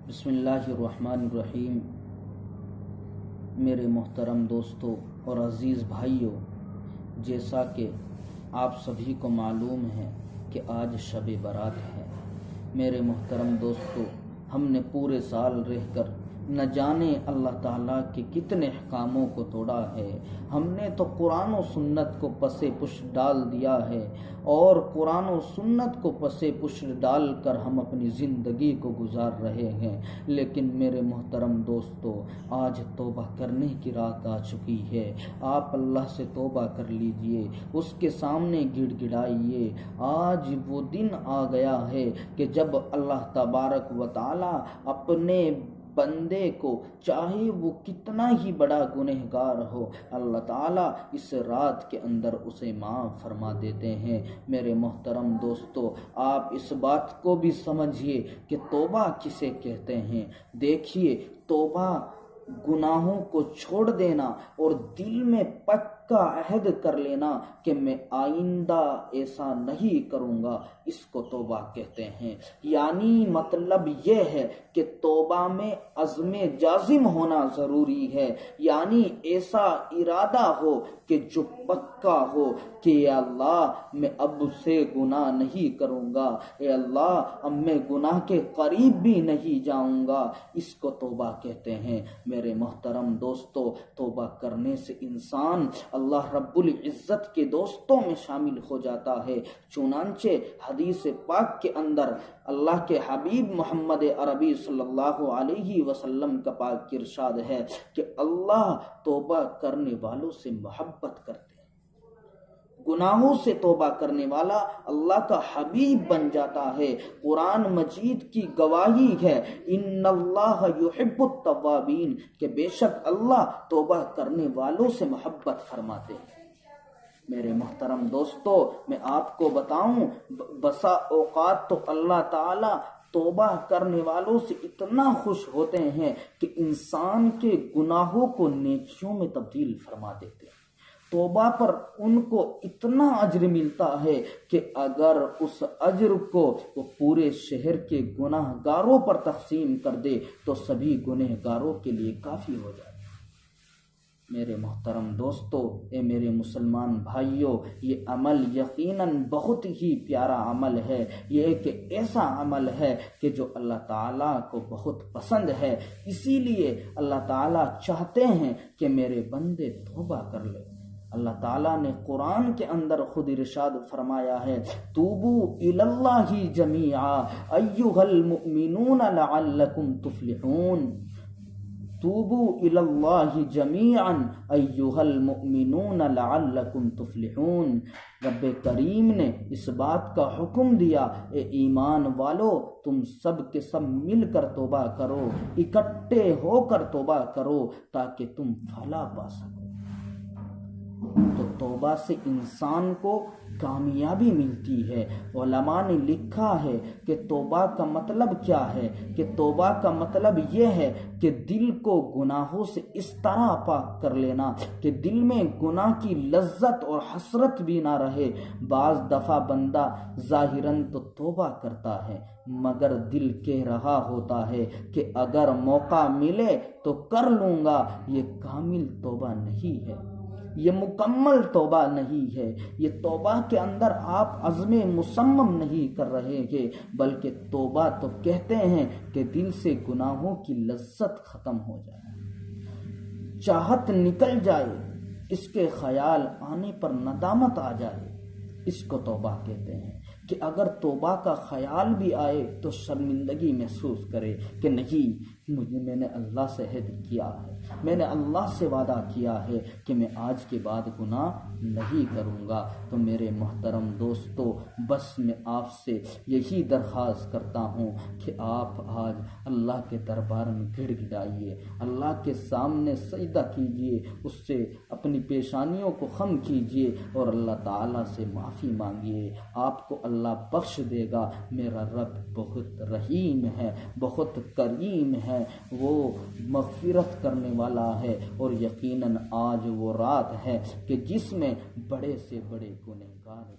بسم اللہ الرحمن الرحیم۔ میرے محترم دوستوں اور عزیز بھائیوں، جیسا کہ آپ سبھی کو معلوم ہے کہ آج شب برات ہے۔ میرے محترم دوستوں، ہم نے پورے سال رہ کر نہ جانے اللہ تعالیٰ کے کتنے احکاموں کو توڑا ہے۔ ہم نے تو قرآن و سنت کو پس پش ڈال دیا ہے، اور قرآن و سنت کو پس پش ڈال کر ہم اپنی زندگی کو گزار رہے ہیں۔ لیکن میرے محترم دوستو، آج توبہ کرنے کی رات آ چکی ہے۔ آپ اللہ سے توبہ کر لیجئے، اس کے سامنے گڑ گڑائیے۔ آج وہ دن آ گیا ہے کہ جب اللہ تبارک و تعالیٰ اپنے بندے کو، چاہے وہ کتنا ہی بڑا گنہگار ہو، اللہ تعالیٰ اس رات کے اندر اسے معاف فرما دیتے ہیں۔ میرے محترم دوستو، آپ اس بات کو بھی سمجھیے کہ توبہ کسے کہتے ہیں۔ دیکھیے، توبہ گناہوں کو چھوڑ دینا اور دل میں پکا عہد کر لینا کہ میں آئندہ ایسا نہیں کروں گا، اس کو توبہ کہتے ہیں۔ یعنی مطلب یہ ہے کہ توبہ میں عزم جازم ہونا ضروری ہے، یعنی ایسا ارادہ ہو کہ جو پکا ہو کہ اے اللہ، میں اب سے گناہ نہیں کروں گا، اے اللہ اب میں گناہ کے قریب بھی نہیں جاؤں گا، اس کو توبہ کہتے ہیں۔ میرے محترم دوستو، توبہ کرنے سے انسان اللہ رب العزت کے دوستوں میں شامل ہو جاتا ہے۔ چنانچہ حدیث پاک کے اندر اللہ کے حبیب محمد عربی صلی اللہ علیہ وسلم کا پاک ارشاد ہے کہ اللہ توبہ کرنے والوں سے محبت کرتے ہیں۔ گناہوں سے توبہ کرنے والا اللہ کا حبیب بن جاتا ہے۔ قرآن مجید کی گواہی ہے، ان اللہ یحب التوابین، کہ بے شک اللہ توبہ کرنے والوں سے محبت فرماتے ہیں۔ میرے محترم دوستو، میں آپ کو بتاؤں، بسا اوقات تو اللہ تعالی توبہ کرنے والوں سے اتنا خوش ہوتے ہیں کہ انسان کے گناہوں کو نیکیوں میں تبدیل فرما دیتے ہیں۔ توبہ پر ان کو اتنا اجر ملتا ہے کہ اگر اس اجر کو وہ پورے شہر کے گناہ گاروں پر تقسیم کر دے تو سبھی گناہ گاروں کے لیے کافی ہو جائے۔ میرے محترم دوستو، اے میرے مسلمان بھائیوں، یہ عمل یقیناً بہت ہی پیارا عمل ہے۔ یہ ایک ایسا عمل ہے کہ جو اللہ تعالیٰ کو بہت پسند ہے۔ اسی لیے اللہ تعالیٰ چاہتے ہیں کہ میرے بندے توبہ کر لیں۔ اللہ تعالیٰ نے قرآن کے اندر خود ارشاد فرمایا ہے، توبو الی اللہ جمیعا ایھا المؤمنون لعلکم تفلحون۔ توبو الی اللہ جمیعا ایھا المؤمنون لعلکم تفلحون۔ رب کریم نے اس بات کا حکم دیا، اے ایمان والو، تم سب کے سب مل کر توبہ کرو، اکٹھے ہو کر توبہ کرو تاکہ تم فلاح پا سکو۔ تو توبہ سے انسان کو کامیابی ملتی ہے۔ علماء نے لکھا ہے کہ توبہ کا مطلب کیا ہے، کہ توبہ کا مطلب یہ ہے کہ دل کو گناہوں سے اس طرح پاک کر لینا کہ دل میں گناہ کی لذت اور حسرت بھی نہ رہے۔ بعض دفعہ بندہ ظاہراً تو توبہ کرتا ہے مگر دل کہہ رہا ہوتا ہے کہ اگر موقع ملے تو کر لوں گا۔ یہ کامل توبہ نہیں ہے، یہ مکمل توبہ نہیں ہے۔ یہ توبہ کے اندر آپ عزم مصمم نہیں کر رہے ہیں، بلکہ توبہ تو کہتے ہیں کہ دل سے گناہوں کی لذت ختم ہو جائے، چاہت نکل جائے، اس کے خیال آنے پر ندامت آ جائے، اس کو توبہ کہتے ہیں۔ کہ اگر توبہ کا خیال بھی آئے تو شرمندگی محسوس کرے کہ نہیں، میں نے اللہ سے عہد کیا ہے، میں نے اللہ سے وعدہ کیا ہے کہ میں آج کے بعد گناہ نہیں کروں گا۔ تو میرے محترم دوستو، بس میں آپ سے یہی درخواست کرتا ہوں کہ آپ آج اللہ کے دربار میں گڑ گڑائیے، اللہ کے سامنے سجدہ کیجیے، اس سے اپنی پیشانیوں کو خم کیجیے اور اللہ تعالیٰ سے معافی مانگیے۔ آپ کو اللہ بخش دے گا۔ میرا رب بہت رحیم ہے، بہت کریم ہے، وہ مغفرت کرنے والا ہے، اور یقیناً آج وہ رات ہے کہ جس میں بڑے سے بڑے گنہگار